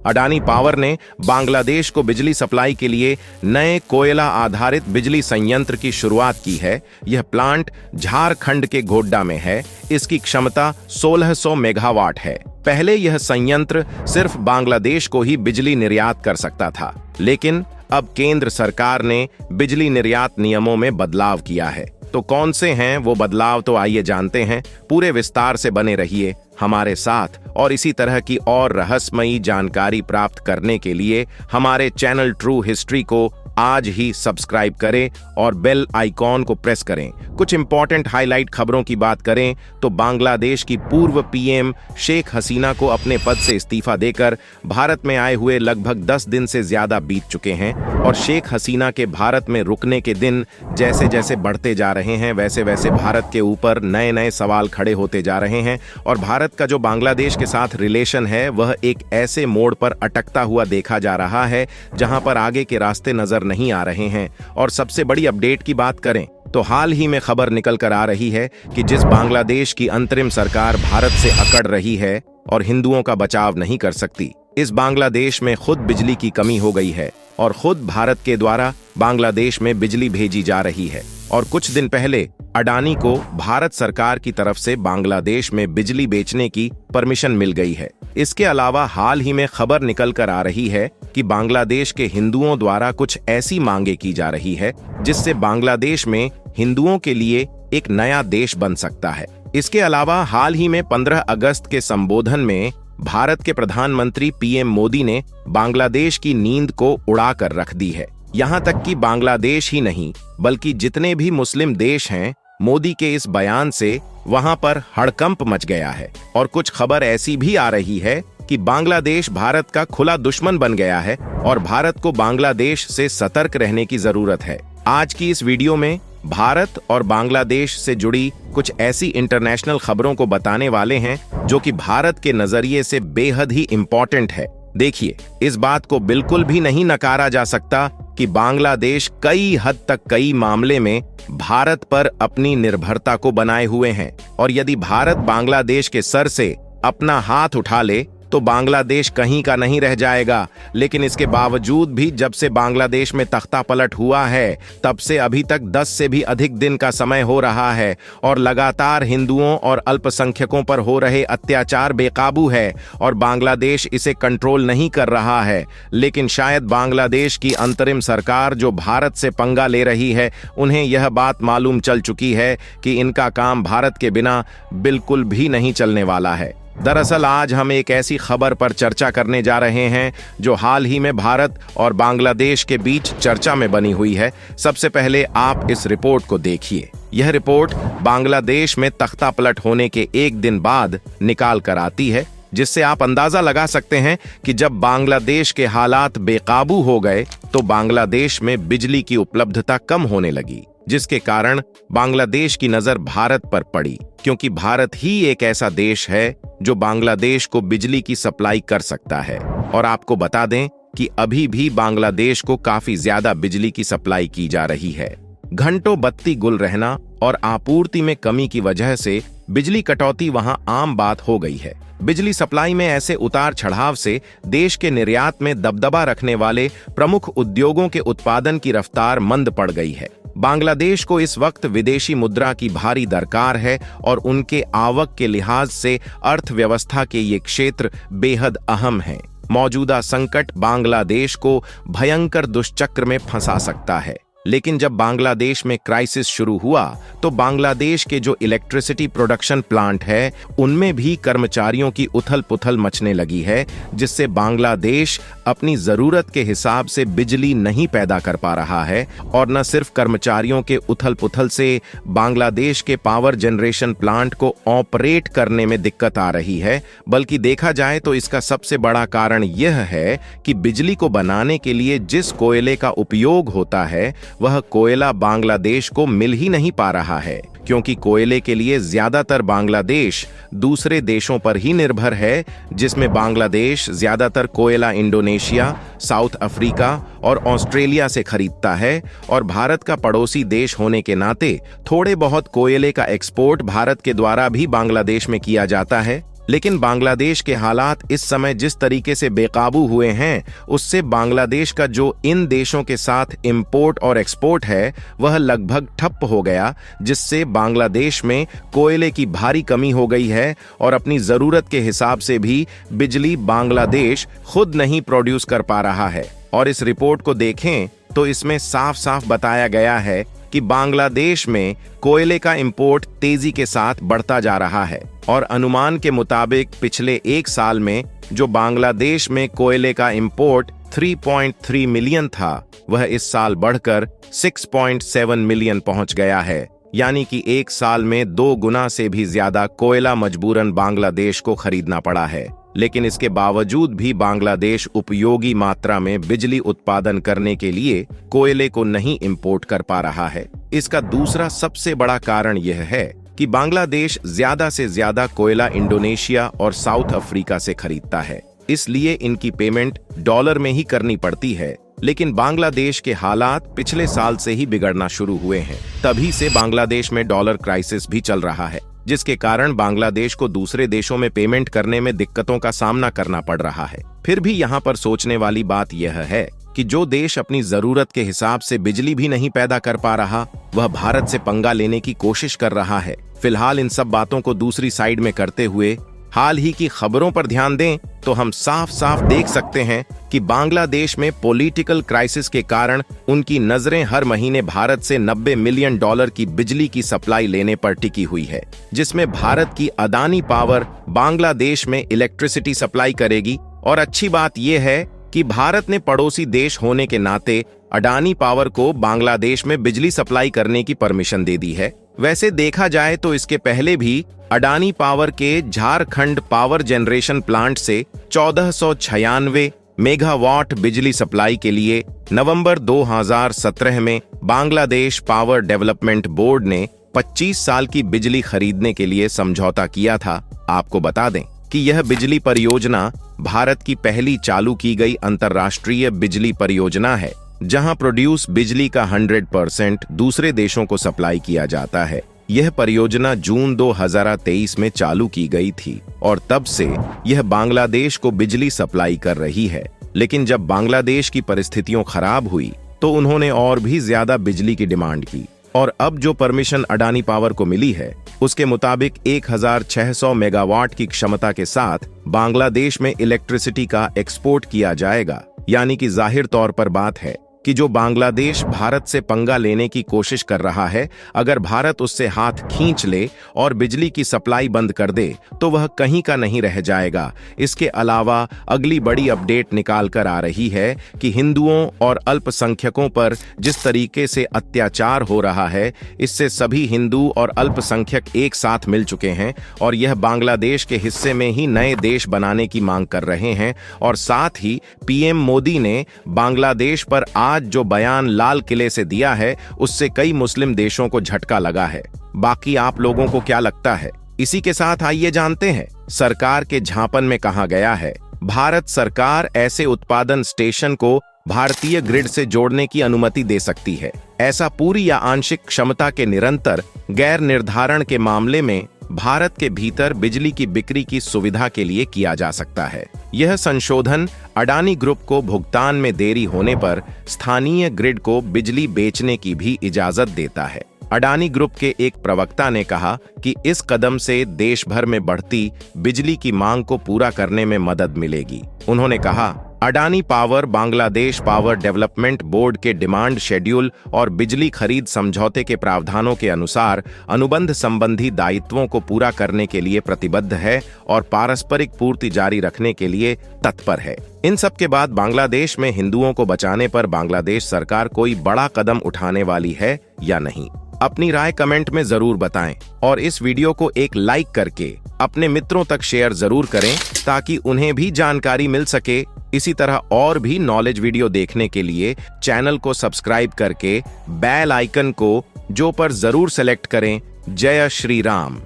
Adani power ने बांग्लादेश को बिजली सप्लाई के लिए नए कोयला आधारित बिजली संयंत्र की शुरुआत की है। यह प्लांट झारखंड के गोड्डा में है। इसकी क्षमता 1600 मेगावाट है। पहले यह संयंत्र सिर्फ बांग्लादेश को ही बिजली निर्यात कर सकता था, लेकिन अब केंद्र सरकार ने बिजली निर्यात नियमों में बदलाव किया है। तो कौन से हैं वो बदलाव, तो आइए जानते हैं। पूरे विस्तार से बने रहिए हमारे साथ और इसी तरह की और रहस्यमयी जानकारी प्राप्त करने के लिए हमारे चैनल ट्रू हिस्ट्री को आज ही सब्सक्राइब करें और बेल आइकॉन को प्रेस करें। कुछ इंपॉर्टेंट हाईलाइट खबरों की बात करें तो बांग्लादेश की पूर्व पीएम शेख हसीना को अपने पद से इस्तीफा देकर भारत में आए हुए लगभग 10 दिन से ज्यादा बीत चुके हैं और शेख हसीना के भारत में रुकने के दिन जैसे जैसे बढ़ते जा रहे हैं वैसे वैसे भारत के ऊपर नए नए सवाल खड़े होते जा रहे हैं और भारत का जो बांग्लादेश के साथ रिलेशन है वह एक ऐसे मोड़ पर अटकता हुआ देखा जा रहा है जहां पर आगे के रास्ते नजर नहीं आ रहे हैं। और सबसे बड़ी अपडेट की बात करें तो हाल ही में खबर निकल कर आ रही है कि जिस बांग्लादेश की अंतरिम सरकार भारत से अकड़ रही है और हिंदुओं का बचाव नहीं कर सकती, इस बांग्लादेश में खुद बिजली की कमी हो गई है और खुद भारत के द्वारा बांग्लादेश में बिजली भेजी जा रही है। और कुछ दिन पहले अडानी को भारत सरकार की तरफ से बांग्लादेश में बिजली बेचने की परमिशन मिल गई है। इसके अलावा हाल ही में खबर निकल कर आ रही है कि बांग्लादेश के हिंदुओं द्वारा कुछ ऐसी मांगे की जा रही है जिससे बांग्लादेश में हिंदुओं के लिए एक नया देश बन सकता है। इसके अलावा हाल ही में 15 अगस्त के संबोधन में भारत के प्रधानमंत्री पीएम मोदी ने बांग्लादेश की नींद को उड़ा कर रख दी है। यहाँ तक कि बांग्लादेश ही नहीं बल्कि जितने भी मुस्लिम देश हैं, मोदी के इस बयान से वहां पर हड़कंप मच गया है। और कुछ खबर ऐसी भी आ रही है कि बांग्लादेश भारत का खुला दुश्मन बन गया है और भारत को बांग्लादेश से सतर्क रहने की जरूरत है। आज की इस वीडियो में भारत और बांग्लादेश से जुड़ी कुछ ऐसी इंटरनेशनल खबरों को बताने वाले हैं जो कि भारत के नजरिए से बेहद ही इंपॉर्टेंट है। देखिए, इस बात को बिल्कुल भी नहीं नकारा जा सकता कि बांग्लादेश कई हद तक कई मामले में भारत पर अपनी निर्भरता को बनाए हुए हैं और यदि भारत बांग्लादेश के सर से अपना हाथ उठा ले तो बांग्लादेश कहीं का नहीं रह जाएगा। लेकिन इसके बावजूद भी जब से बांग्लादेश में तख्ता पलट हुआ है तब से अभी तक 10 से भी अधिक दिन का समय हो रहा है और लगातार हिंदुओं और अल्पसंख्यकों पर हो रहे अत्याचार बेकाबू है और बांग्लादेश इसे कंट्रोल नहीं कर रहा है। लेकिन शायद बांग्लादेश की अंतरिम सरकार जो भारत से पंगा ले रही है, उन्हें यह बात मालूम चल चुकी है कि इनका काम भारत के बिना बिल्कुल भी नहीं चलने वाला है। दरअसल आज हम एक ऐसी खबर पर चर्चा करने जा रहे हैं जो हाल ही में भारत और बांग्लादेश के बीच चर्चा में बनी हुई है। सबसे पहले आप इस रिपोर्ट को देखिए। यह रिपोर्ट बांग्लादेश में तख्ता पलट होने के एक दिन बाद निकाल कर आती है, जिससे आप अंदाजा लगा सकते हैं कि जब बांग्लादेश के हालात बेकाबू हो गए तो बांग्लादेश में बिजली की उपलब्धता कम होने लगी, जिसके कारण बांग्लादेश की नजर भारत पर पड़ी, क्योंकि भारत ही एक ऐसा देश है जो बांग्लादेश को बिजली की सप्लाई कर सकता है। और आपको बता दें कि अभी भी बांग्लादेश को काफी ज्यादा बिजली की सप्लाई की जा रही है। घंटों बत्ती गुल रहना और आपूर्ति में कमी की वजह से बिजली कटौती वहां आम बात हो गई है। बिजली सप्लाई में ऐसे उतार चढ़ाव से देश के निर्यात में दबदबा रखने वाले प्रमुख उद्योगों के उत्पादन की रफ्तार मंद पड़ गई है। बांग्लादेश को इस वक्त विदेशी मुद्रा की भारी दरकार है और उनके आवक के लिहाज से अर्थव्यवस्था के ये क्षेत्र बेहद अहम हैं। मौजूदा संकट बांग्लादेश को भयंकर दुष्चक्र में फंसा सकता है। लेकिन जब बांग्लादेश में क्राइसिस शुरू हुआ तो बांग्लादेश के जो इलेक्ट्रिसिटी प्रोडक्शन प्लांट है उनमें भी कर्मचारियों की उथल पुथल मचने लगी है, जिससे बांग्लादेश अपनी जरूरत के हिसाब से बिजली नहीं पैदा कर पा रहा है। और न सिर्फ कर्मचारियों के उथल पुथल से बांग्लादेश के पावर जनरेशन प्लांट को ऑपरेट करने में दिक्कत आ रही है, बल्कि देखा जाए तो इसका सबसे बड़ा कारण यह है कि बिजली को बनाने के लिए जिस कोयले का उपयोग होता है वह कोयला बांग्लादेश को मिल ही नहीं पा रहा है, क्योंकि कोयले के लिए ज्यादातर बांग्लादेश दूसरे देशों पर ही निर्भर है, जिसमें बांग्लादेश ज्यादातर कोयला इंडोनेशिया, साउथ अफ्रीका और ऑस्ट्रेलिया से खरीदता है। और भारत का पड़ोसी देश होने के नाते थोड़े बहुत कोयले का एक्सपोर्ट भारत के द्वारा भी बांग्लादेश में किया जाता है। लेकिन बांग्लादेश के हालात इस समय जिस तरीके से बेकाबू हुए हैं, उससे बांग्लादेश का जो इन देशों के साथ इंपोर्ट और एक्सपोर्ट है वह लगभग ठप्प हो गया, जिससे बांग्लादेश में कोयले की भारी कमी हो गई है और अपनी जरूरत के हिसाब से भी बिजली बांग्लादेश खुद नहीं प्रोड्यूस कर पा रहा है। और इस रिपोर्ट को देखें तो इसमें साफ साफ बताया गया है कि बांग्लादेश में कोयले का इंपोर्ट तेजी के साथ बढ़ता जा रहा है और अनुमान के मुताबिक पिछले एक साल में जो बांग्लादेश में कोयले का इंपोर्ट 3.3 मिलियन था, वह इस साल बढ़कर 6.7 मिलियन पहुंच गया है। यानी कि एक साल में 2 गुना से भी ज्यादा कोयला मजबूरन बांग्लादेश को खरीदना पड़ा है। लेकिन इसके बावजूद भी बांग्लादेश उपयोगी मात्रा में बिजली उत्पादन करने के लिए कोयले को नहीं इंपोर्ट कर पा रहा है। इसका दूसरा सबसे बड़ा कारण यह है कि बांग्लादेश ज्यादा से ज्यादा कोयला इंडोनेशिया और साउथ अफ्रीका से खरीदता है, इसलिए इनकी पेमेंट डॉलर में ही करनी पड़ती है। लेकिन बांग्लादेश के हालात पिछले साल से ही बिगड़ना शुरू हुए हैं। तभी से बांग्लादेश में डॉलर क्राइसिस भी चल रहा है, जिसके कारण बांग्लादेश को दूसरे देशों में पेमेंट करने में दिक्कतों का सामना करना पड़ रहा है। फिर भी यहाँ पर सोचने वाली बात यह है कि जो देश अपनी जरूरत के हिसाब से बिजली भी नहीं पैदा कर पा रहा, वह भारत से पंगा लेने की कोशिश कर रहा है। फिलहाल इन सब बातों को दूसरी साइड में करते हुए हाल ही की खबरों पर ध्यान दें तो हम साफ साफ देख सकते हैं कि बांग्लादेश में पॉलिटिकल क्राइसिस के कारण उनकी नजरें हर महीने भारत से 90 मिलियन डॉलर की बिजली की सप्लाई लेने पर टिकी हुई है, जिसमें भारत की अडानी पावर बांग्लादेश में इलेक्ट्रिसिटी सप्लाई करेगी। और अच्छी बात यह है कि भारत ने पड़ोसी देश होने के नाते अडानी पावर को बांग्लादेश में बिजली सप्लाई करने की परमिशन दे दी है। वैसे देखा जाए तो इसके पहले भी अडानी पावर के झारखंड पावर जनरेशन प्लांट से 1496 मेगावाट बिजली सप्लाई के लिए नवंबर 2017 में बांग्लादेश पावर डेवलपमेंट बोर्ड ने 25 साल की बिजली खरीदने के लिए समझौता किया था। आपको बता दें कि यह बिजली परियोजना भारत की पहली चालू की गई अंतर्राष्ट्रीय बिजली परियोजना है, जहां प्रोड्यूस बिजली का 100% दूसरे देशों को सप्लाई किया जाता है। यह परियोजना जून 2023 में चालू की गई थी और तब से यह बांग्लादेश को बिजली सप्लाई कर रही है। लेकिन जब बांग्लादेश की परिस्थितियां खराब हुई तो उन्होंने और भी ज्यादा बिजली की डिमांड की और अब जो परमिशन अडानी पावर को मिली है उसके मुताबिक 1600 मेगावाट की क्षमता के साथ बांग्लादेश में इलेक्ट्रिसिटी का एक्सपोर्ट किया जाएगा। यानी कि जाहिर तौर पर बात है कि जो बांग्लादेश भारत से पंगा लेने की कोशिश कर रहा है, अगर भारत उससे हाथ खींच ले और बिजली की सप्लाई बंद कर दे तो वह कहीं का नहीं रह जाएगा। इसके अलावा अगली बड़ी अपडेट निकाल कर आ रही है कि हिंदुओं और अल्पसंख्यकों पर जिस तरीके से अत्याचार हो रहा है, इससे सभी हिंदू और अल्पसंख्यक एक साथ मिल चुके हैं और यह बांग्लादेश के हिस्से में ही नए देश बनाने की मांग कर रहे हैं। और साथ ही पीएम मोदी ने बांग्लादेश पर आज जो बयान लाल किले से दिया है, उससे कई मुस्लिम देशों को झटका लगा है। बाकी आप लोगों को क्या लगता है? इसी के साथ आइए जानते हैं सरकार के झांपन में कहा गया है, भारत सरकार ऐसे उत्पादन स्टेशन को भारतीय ग्रिड से जोड़ने की अनुमति दे सकती है। ऐसा पूरी या आंशिक क्षमता के निरंतर गैर निर्धारण के मामले में भारत के भीतर बिजली की बिक्री की सुविधा के लिए किया जा सकता है। यह संशोधन अडानी ग्रुप को भुगतान में देरी होने पर स्थानीय ग्रिड को बिजली बेचने की भी इजाजत देता है। अडानी ग्रुप के एक प्रवक्ता ने कहा कि इस कदम से देश भर में बढ़ती बिजली की मांग को पूरा करने में मदद मिलेगी। उन्होंने कहा, Adani power Bangladesh power development board के डिमांड शेड्यूल और बिजली खरीद समझौते के प्रावधानों के अनुसार अनुबंध संबंधी दायित्वों को पूरा करने के लिए प्रतिबद्ध है और पारस्परिक पूर्ति जारी रखने के लिए तत्पर है। इन सब के बाद बांग्लादेश में हिंदुओं को बचाने पर बांग्लादेश सरकार कोई बड़ा कदम उठाने वाली है या नहीं? अपनी राय कमेंट में जरूर बताएं और इस वीडियो को एक लाइक करके अपने मित्रों तक शेयर जरूर करें ताकि उन्हें भी जानकारी मिल सके। इसी तरह और भी नॉलेज वीडियो देखने के लिए चैनल को सब्सक्राइब करके बेल आइकन को जो पर जरूर सेलेक्ट करें। जय श्री राम।